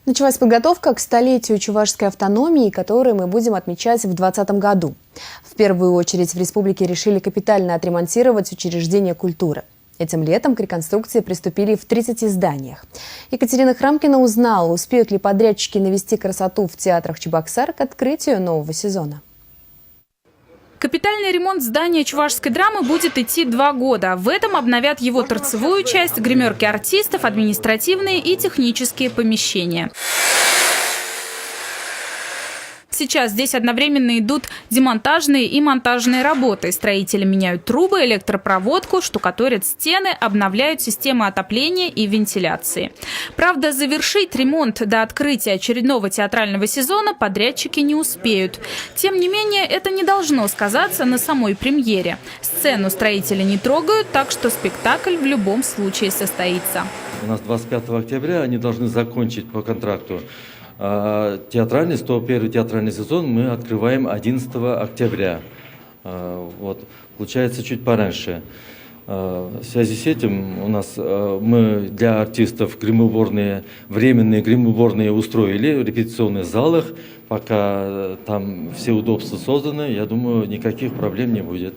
Началась подготовка к столетию чувашской автономии, которую мы будем отмечать в 2020 году. В первую очередь в республике решили капитально отремонтировать учреждения культуры. Этим летом к реконструкции приступили в 30 зданиях. Екатерина Храмкина узнала, успеют ли подрядчики навести красоту в театрах Чебоксар к открытию нового сезона. Капитальный ремонт здания чувашской драмы будет идти 2 года. В этом обновят его торцевую часть, гримерки артистов, административные и технические помещения. Сейчас здесь одновременно идут демонтажные и монтажные работы. Строители меняют трубы, электропроводку, штукатурят стены, обновляют системы отопления и вентиляции. Правда, завершить ремонт до открытия очередного театрального сезона подрядчики не успеют. Тем не менее, это не должно сказаться на самой премьере. Сцену строители не трогают, так что спектакль в любом случае состоится. У нас 25 октября они должны закончить по контракту. Театральный, 101 театральный сезон мы открываем 11 октября. Получается чуть пораньше. В связи с этим у нас мы для артистов временные гримуборные устроили в репетиционных залах. Пока там все удобства созданы, я думаю, никаких проблем не будет.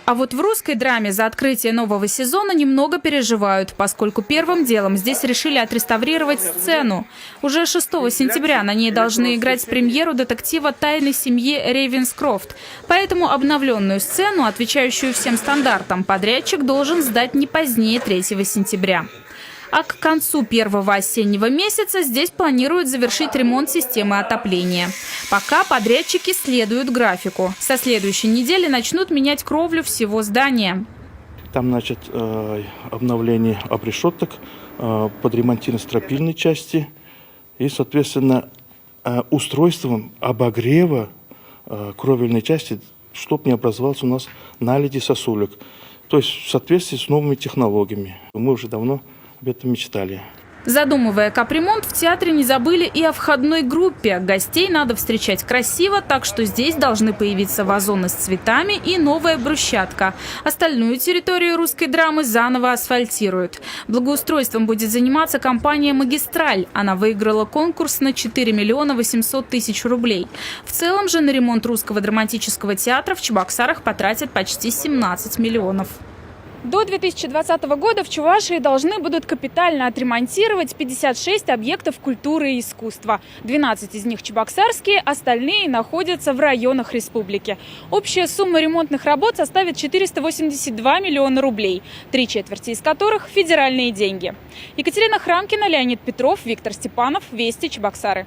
А вот в русской драме за открытие нового сезона немного переживают, поскольку первым делом здесь решили отреставрировать сцену. Уже 6 сентября на ней должны играть премьеру детектива «Тайны семьи Рейвенскрофт». Поэтому обновленную сцену, отвечающую всем стандартам, подрядчик должен сдать не позднее 3 сентября. А к концу первого осеннего месяца здесь планируют завершить ремонт системы отопления. Пока подрядчики следуют графику. Со следующей недели начнут менять кровлю всего здания. Там, обновление обрешеток, подремонтирование стропильной части и, соответственно, устройством обогрева кровельной части, чтобы не образовался у нас наледи сосулек. То есть в соответствии с новыми технологиями. Мы уже давно об этом мечтали. Задумывая капремонт, в театре не забыли и о входной группе. Гостей надо встречать красиво, так что здесь должны появиться вазоны с цветами и новая брусчатка. Остальную территорию русской драмы заново асфальтируют. Благоустройством будет заниматься компания «Магистраль». Она выиграла конкурс на 4 миллиона 800 тысяч рублей. В целом же на ремонт русского драматического театра в Чебоксарах потратят почти 17 миллионов. До 2020 года в Чувашии должны будут капитально отремонтировать 56 объектов культуры и искусства. 12 из них чебоксарские, остальные находятся в районах республики. Общая сумма ремонтных работ составит 482 миллиона рублей, 3/4 из которых – федеральные деньги. Екатерина Храмкина, Леонид Петров, Виктор Степанов. Вести, Чебоксары.